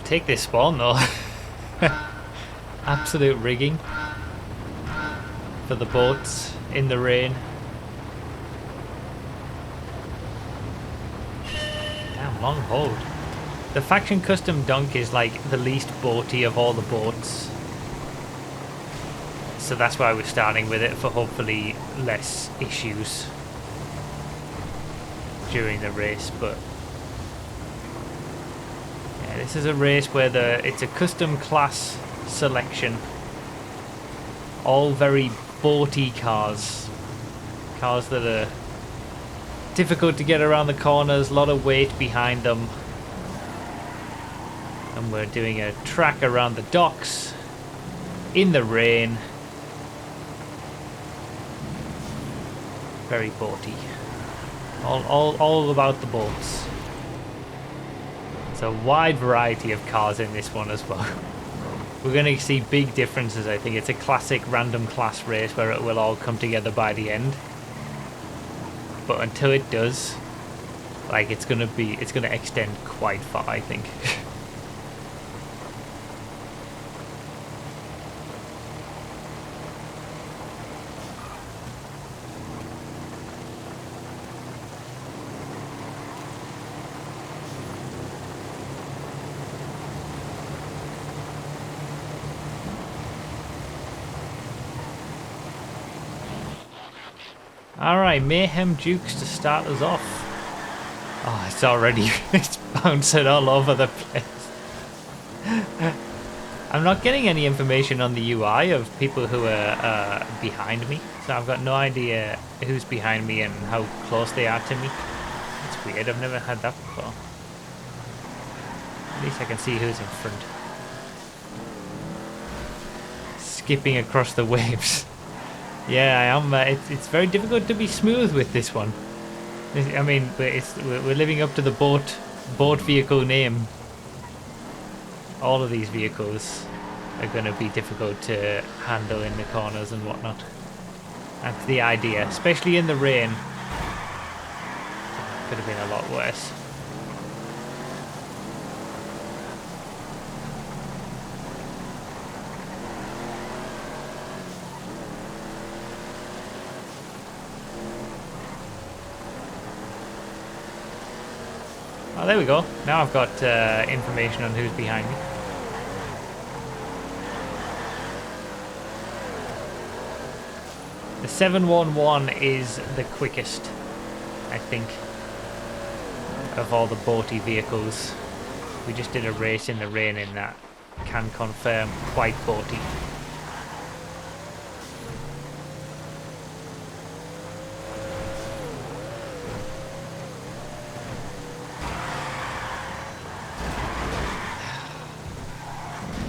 take this spawn though. Absolute rigging for the boats in the rain. Damn, long hold. The faction custom dunk is like the least boaty of all the boats. So that's why we're starting with it, for hopefully less issues during the race. But yeah, this is a race where it's a custom class selection. All very boaty cars. Cars that are difficult to get around the corners, a lot of weight behind them. And we're doing a track around the docks in the rain. Very boaty. All about the boats. It's a wide variety of cars in this one as well. We're going to see big differences, I think. It's a classic random class race where it will all come together by the end. But until it does, like, it's going to extend quite far, I think. Alright, Mayhem Dukes to start us off. Oh, it's already it's bouncing all over the place. I'm not getting any information on the UI of people who are behind me, so I've got no idea who's behind me and how close they are to me. It's weird, I've never had that before. At least I can see who's in front. Skipping across the waves. Yeah, I am. It's very difficult to be smooth with this one. I mean, we're living up to the boat vehicle name. All of these vehicles are going to be difficult to handle in the corners and whatnot. That's the idea, especially in the rain. Could have been a lot worse. Oh, there we go. Now I've got information on who's behind me. The 711 is the quickest, I think, of all the boaty vehicles. We just did a race in the rain in that. Can confirm, quite boaty.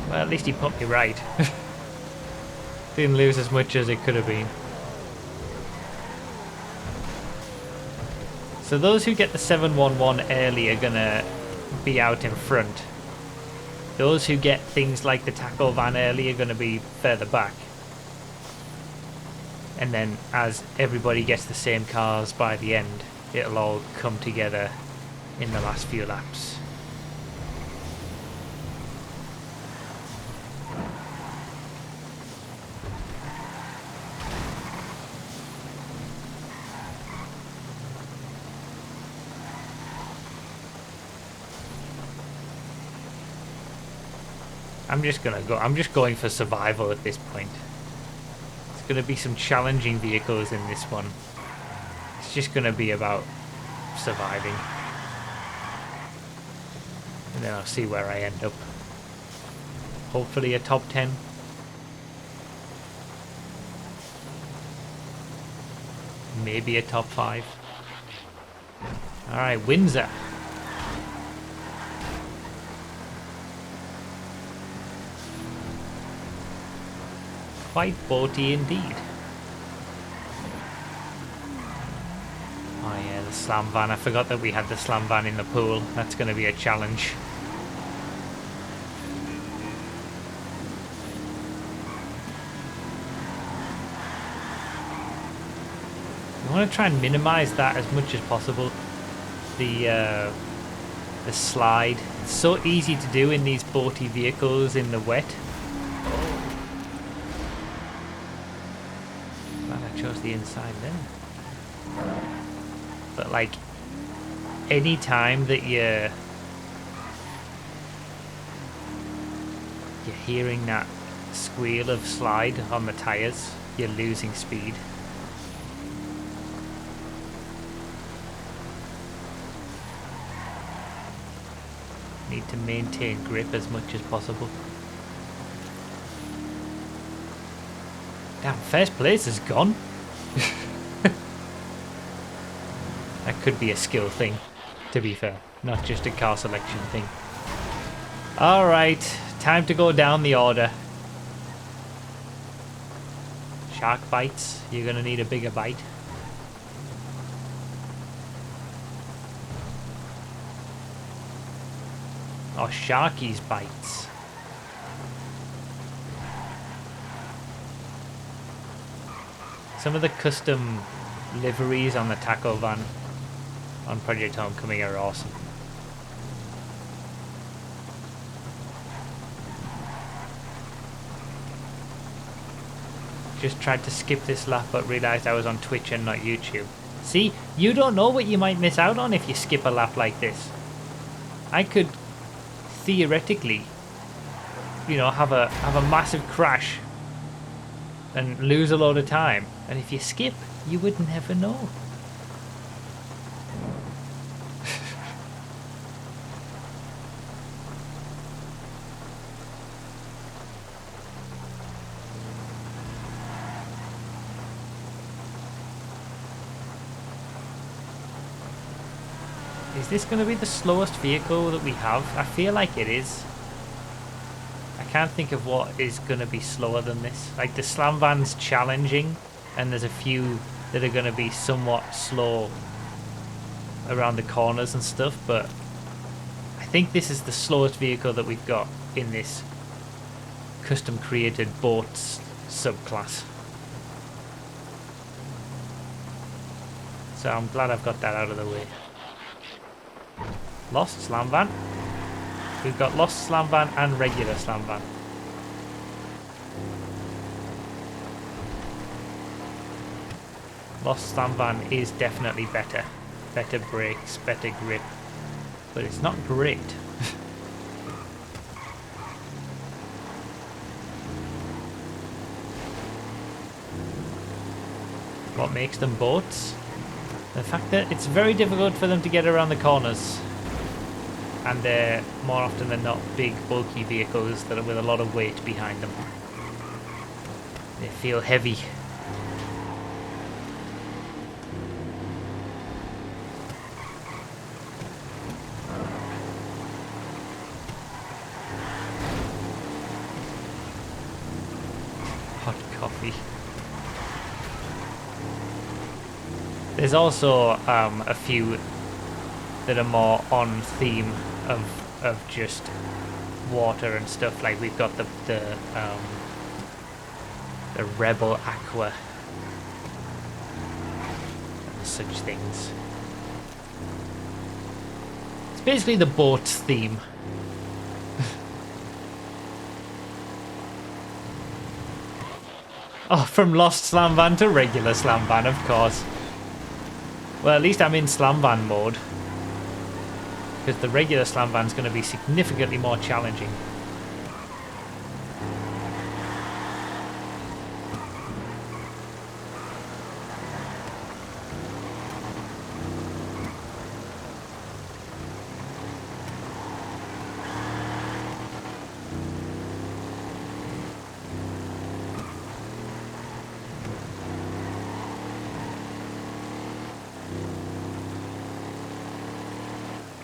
Well, at least he put me right. Didn't lose as much as it could have been. So those who get the 711 early are gonna be out in front. Those who get things like the tackle van early are gonna be further back. And then as everybody gets the same cars by the end, it'll all come together in the last few laps. I'm just going for survival at this point. There's gonna be some challenging vehicles in this one. It's just gonna be about surviving. And then I'll see where I end up. Hopefully a top 10. Maybe a top 5. Alright, Windsor. Quite boaty indeed. Oh yeah, the slam van. I forgot that we had the slam van in the pool. That's going to be a challenge. I want to try and minimize that as much as possible. The the slide. It's so easy to do in these boaty vehicles in the wet. Glad I chose the inside then. But like, any time that you're hearing that squeal of slide on the tires, you're losing speed. Need to maintain grip as much as possible. Damn, first place is gone. That could be a skill thing, to be fair, not just a car selection thing. Alright, time to go down the order. Shark bites, you're gonna need a bigger bite. Or Sharky's bites. Some of the custom liveries on the taco van on Project Homecoming are awesome. Just tried to skip this lap but realised I was on Twitch and not YouTube. See, you don't know what you might miss out on if you skip a lap like this. I could theoretically, you know, have a massive crash and lose a load of time, and if you skip, you would never know. Is this going to be the slowest vehicle that we have? I feel like it is. I can't think of what is going to be slower than this. Like, the slam van's challenging, and there's a few that are going to be somewhat slow around the corners and stuff, but I think this is the slowest vehicle that we've got in this custom created boats subclass. So I'm glad I've got that out of the way. Lost slam van. We've got lost slam van and regular slam van. Lost slam van is definitely better. Better brakes, better grip. But it's not great. What makes them boats? The fact that it's very difficult for them to get around the corners. And they're more often than not big, bulky vehicles that are with a lot of weight behind them. They feel heavy. Hot coffee. There's also a few that are more on theme of just water and stuff. Like we've got the Rebel Aqua and such things. It's basically the boat's theme. Oh, from Lost Slam Van to regular Slam Van, of course. Well, at least I'm in Slam Van mode. Because the regular Slam Van's going to be significantly more challenging.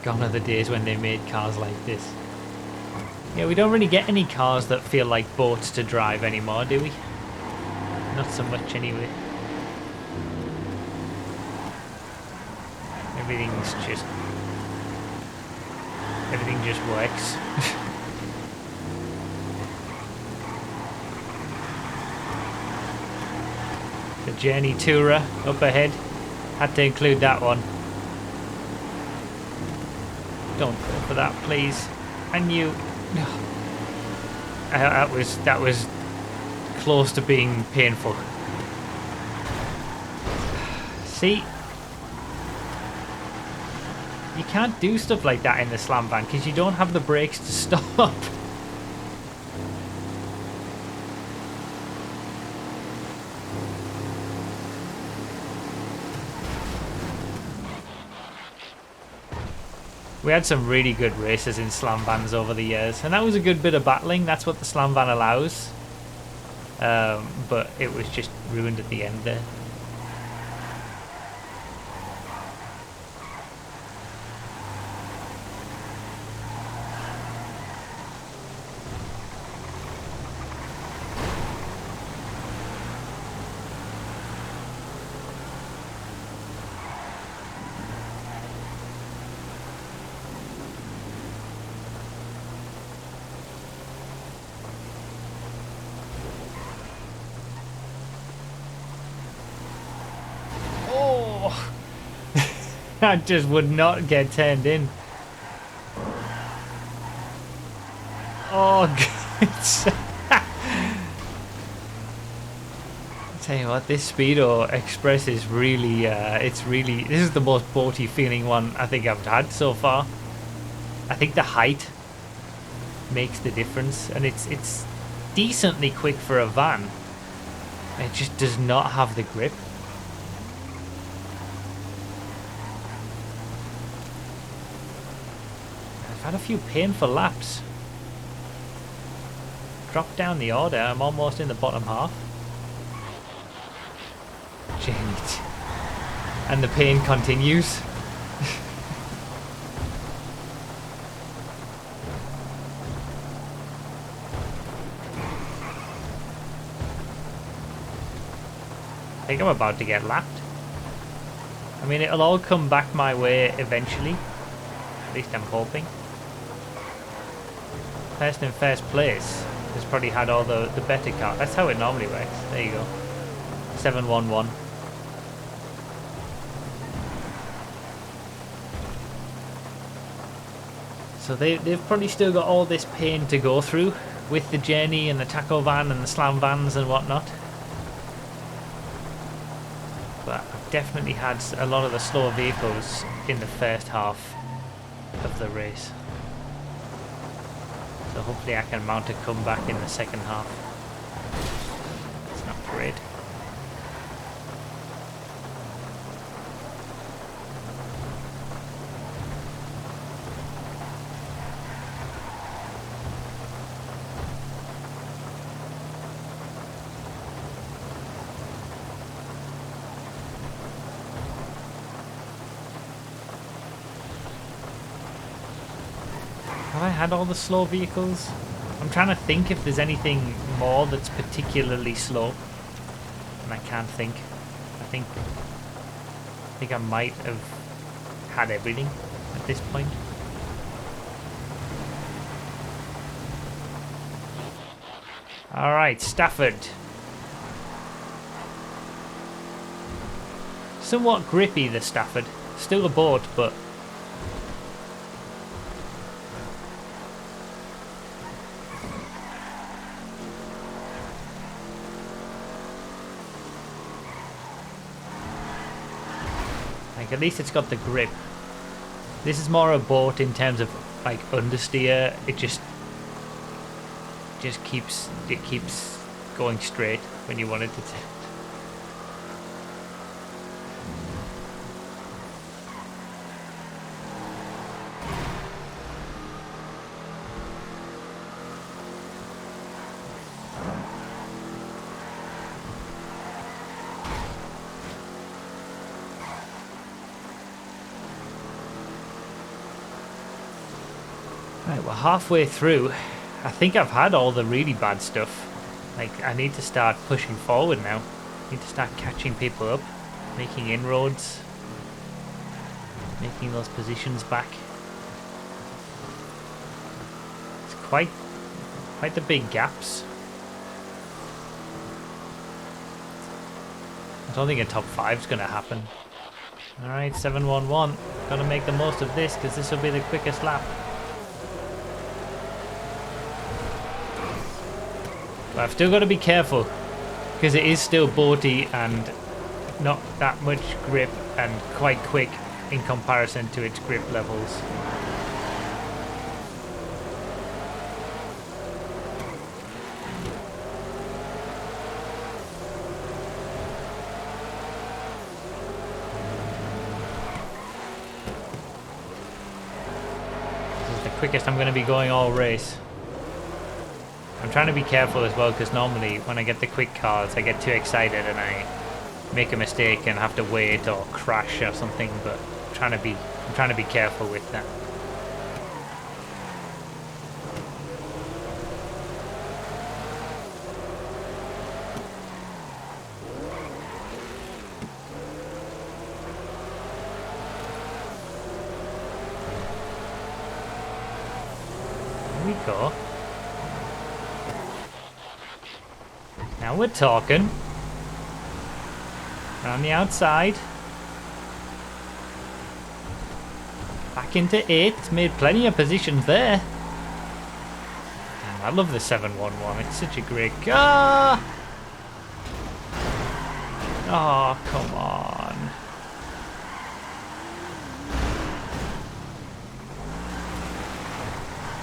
Gone are the days when they made cars like this. Yeah, we don't really get any cars that feel like boats to drive anymore, do we? Not so much anyway. Everything just works. The Journey Tourer up ahead. Had to include that one. don't go for that, please. And you... that was close to being painful. See? You can't do stuff like that in the slam van because you don't have the brakes to stop. We had some really good races in slam vans over the years, and that was a good bit of battling. That's what the slam van allows. But it was just ruined at the end there. I just would not get turned in. Oh, God. Tell you what, this Speedo Express is really, this is the most boaty feeling one I think I've had so far. I think the height makes the difference, and it's decently quick for a van. It just does not have the grip. I've had a few painful laps. Drop down the order, I'm almost in the bottom half. Jeez. And the pain continues. I think I'm about to get lapped. I mean, it'll all come back my way eventually. At least I'm hoping. Person in first place has probably had all the better car. That's how it normally works. There you go. 711. So they've probably still got all this pain to go through with the journey and the taco van and the slam vans and whatnot. But I've definitely had a lot of the slower vehicles in the first half of the race. So hopefully I can mount a comeback in the second half. It's not great. Have I had all the slow vehicles? I'm trying to think if there's anything more that's particularly slow. And I can't think. I think I might have had everything at this point. Alright, Stafford. Somewhat grippy, the Stafford. Still a boat, but at least it's got the grip. This is more a boat in terms of like understeer. It just keeps going straight when you want it to. Right, we're halfway through. I think I've had all the really bad stuff. Like, I need to start pushing forward now. I need to start catching people up, making inroads, making those positions back. It's quite the big gaps. I don't think a top 5's going to happen. Alright, 711. Gotta make the most of this because this will be the quickest lap. But I've still got to be careful because it is still boaty and not that much grip and quite quick in comparison to its grip levels. This is the quickest I'm going to be going all race. I'm trying to be careful as well because normally when I get the quick cars I get too excited and I make a mistake and have to wait or crash or something, but I'm trying to be careful with that. There we go. Now we're talking. Around the outside. Back into 8. Made plenty of positions there. I love the 711. It's such a great car. Oh, come on.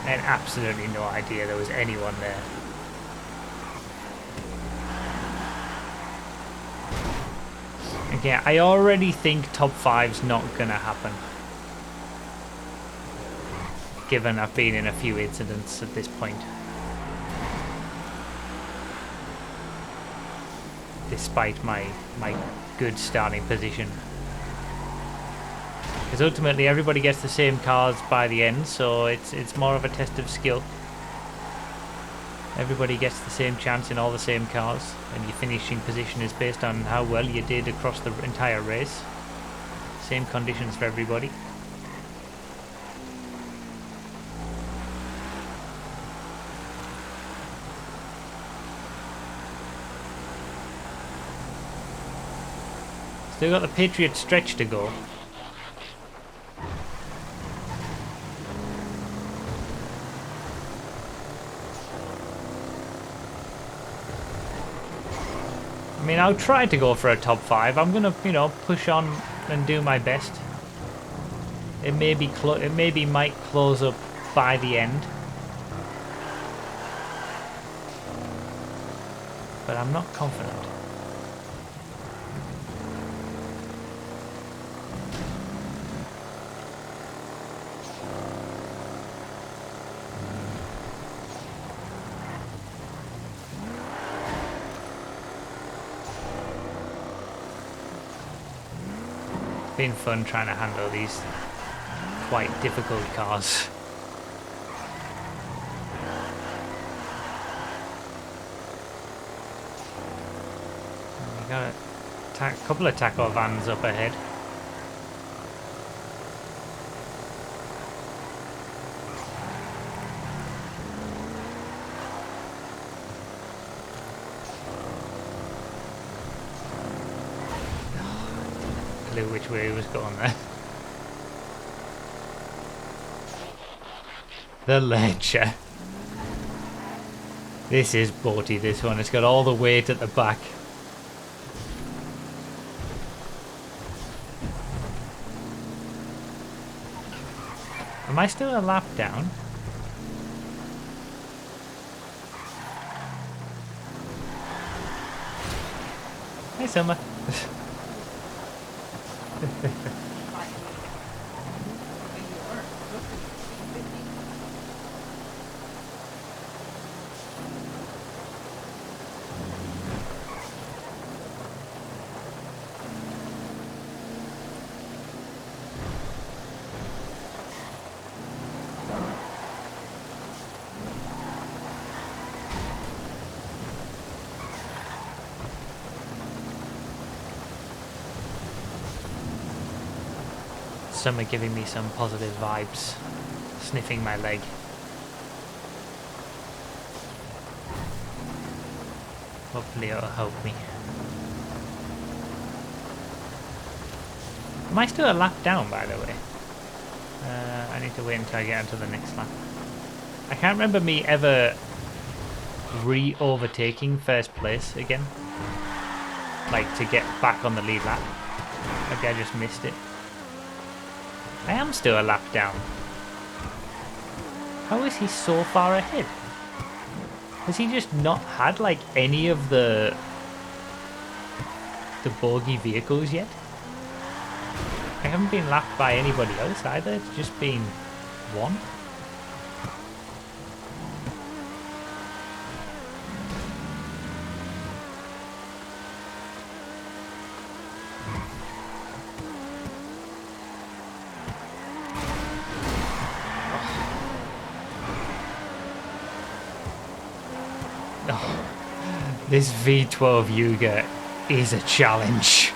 I had absolutely no idea there was anyone there. Okay, I already think top 5's not gonna happen. Given I've been in a few incidents at this point. Despite my good starting position. Because ultimately everybody gets the same cars by the end, so it's more of a test of skill. Everybody gets the same chance in all the same cars, and your finishing position is based on how well you did across the entire race. Same conditions for everybody. Still got the Patriot stretch to go. I mean, I'll try to go for a top 5. I'm gonna, you know, push on and do my best. It maybe might close up by the end, but I'm not confident. Been fun trying to handle these quite difficult cars. We got a couple of taco vans up ahead. Which way he was going there. The ledger. This is boaty, this one. It's got all the weight at the back. Am I still a lap down? Hey, Summer. Some are giving me some positive vibes, sniffing my leg. Hopefully it'll help me. Am I still a lap down, by the way? I need to wait until I get onto the next lap. I can't remember me ever re-overtaking first place again. Like, to get back on the lead lap. Maybe I just missed it. I am still a lap down. How is he so far ahead? Has he just not had, like, any of the bogey vehicles yet? I haven't been lapped by anybody else either. It's just been one. Oh, this V12 Yuga is a challenge.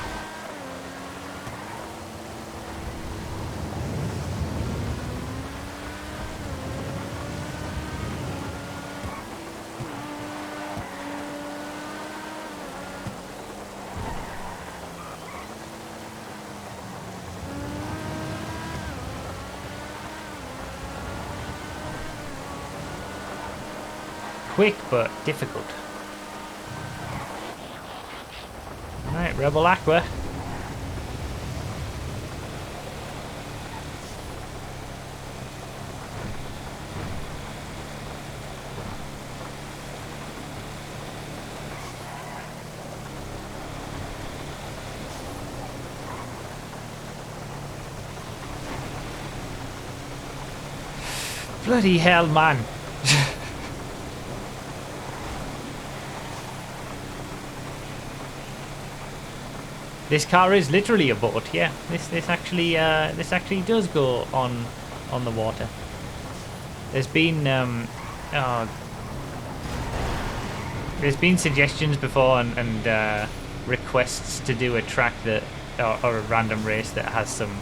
Quick but difficult. Right, Rebel Aqua. Bloody hell, man. This car is literally a boat, yeah. This actually does go on the water. There's been there's been suggestions before and requests to do a track that or a random race that has some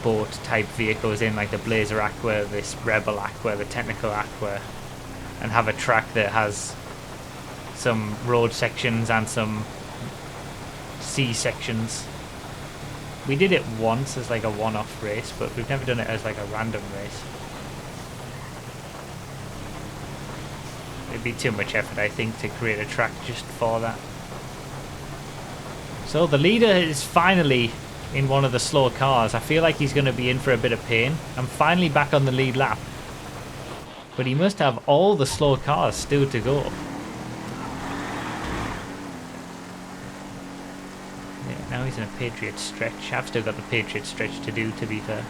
boat type vehicles in, like the Blazer Aqua, this Rebel Aqua, the Technical Aqua, and have a track that has some road sections and some sea sections. We did it once as like a one-off race, but we've never done it as like a random race. It'd be too much effort, I think, to create a track just for that. So the leader is finally in one of the slow cars. I feel like he's going to be in for a bit of pain. I'm finally back on the lead lap. But he must have all the slow cars still to go. Now he's in a Patriot stretch. I've still got the Patriot stretch to do, to be fair.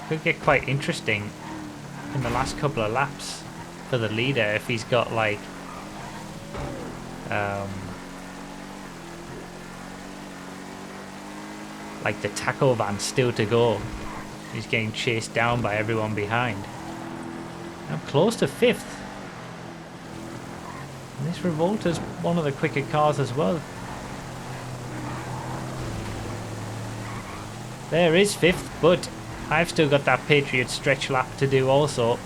Could get quite interesting in the last couple of laps for the leader if he's got like the taco van still to go. He's getting chased down by everyone behind. I'm close to 5th. And this Revolta's one of the quicker cars as well. There is 5th, but I've still got that Patriot stretch lap to do also.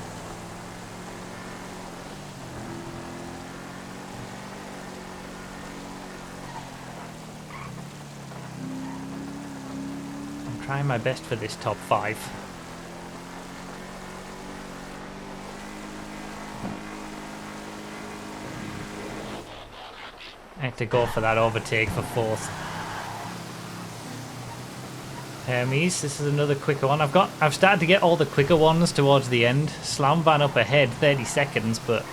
I'm trying my best for this top 5. I have to go for that overtake for 4th. Hermes, this is another quicker one. I've started to get all the quicker ones towards the end. Slam van up ahead, 30 seconds, but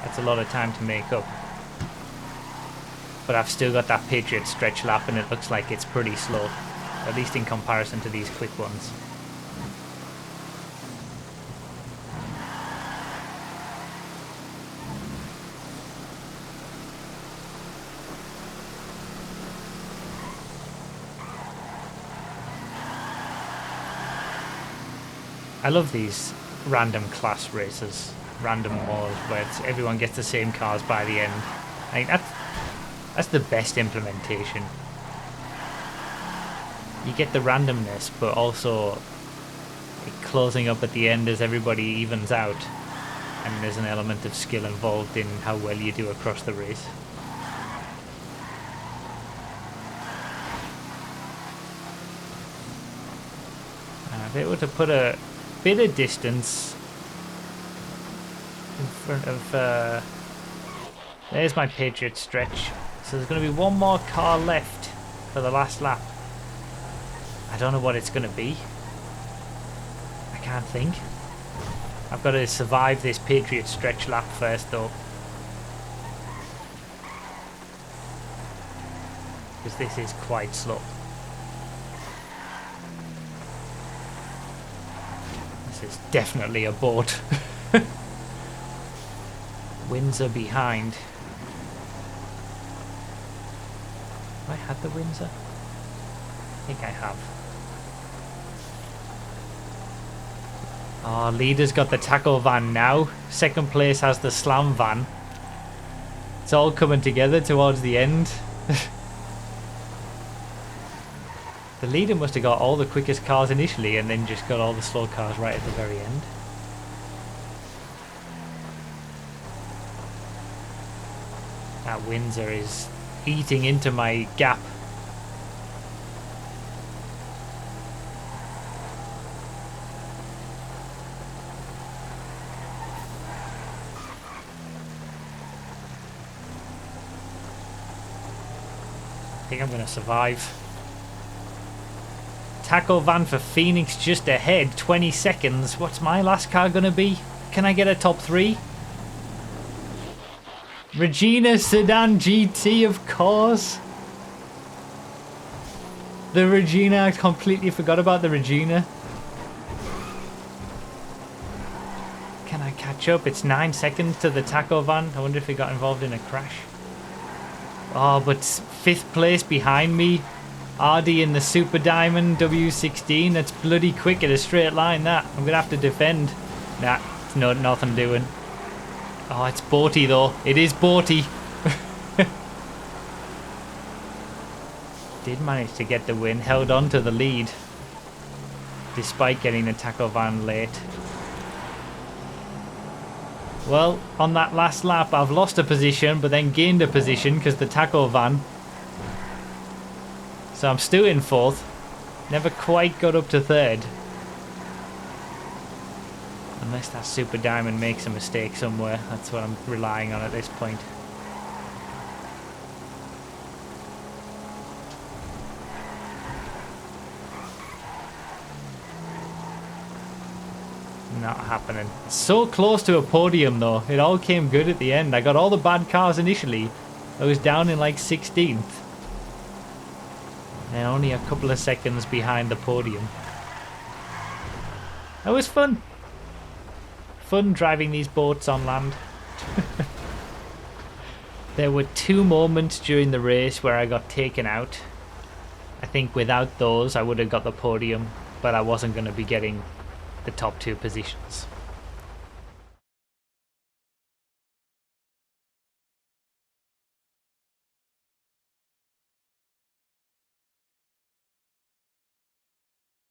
that's a lot of time to make up. But I've still got that Patriot stretch lap and it looks like it's pretty slow, at least in comparison to these quick ones. I love these random class races, random wars where everyone gets the same cars by the end. I think that's the best implementation. You get the randomness, but also closing up at the end as everybody evens out. and there's an element of skill involved in how well you do across the race. If it were to put a bit of distance in front of... there's my Patriot stretch. So there's going to be one more car left for the last lap. I don't know what it's going to be. I can't think. I've got to survive this Patriot stretch lap first though. Because this is quite slow. This is definitely a boat. Windsor behind. Have I had the Windsor? I think I have. Oh, leader's got the tackle van now. Second place has the slam van. It's all coming together towards the end. The leader must have got all the quickest cars initially and then just got all the slow cars right at the very end. That Windsor is eating into my gap. I think I'm going to survive. Tackle van for Phoenix just ahead, 20 seconds. What's my last car going to be? Can I get a top 3? Regina Sedan GT, of course. The Regina, I completely forgot about the Regina. Can I catch up? It's 9 seconds to the taco van. I wonder if he got involved in a crash. Oh, but 5th place behind me. Ardy in the Super Diamond W16. That's bloody quick at a straight line, that. I'm going to have to defend. Nah, it's nothing doing. Oh, it's Boaty though. It is Boaty. Did manage to get the win. Held on to the lead. Despite getting the taco van late. Well, on that last lap, I've lost a position, but then gained a position because the taco van. So I'm still in 4th. Never quite got up to 3rd. Unless that Super Diamond makes a mistake somewhere. That's what I'm relying on at this point. Not happening. So close to a podium though. It all came good at the end. I got all the bad cars initially. I was down in like 16th. And only a couple of seconds behind the podium. That was fun. Fun driving these boats on land. There were 2 moments during the race where I got taken out. I think without those I would have got the podium, but I wasn't going to be getting the top 2 positions.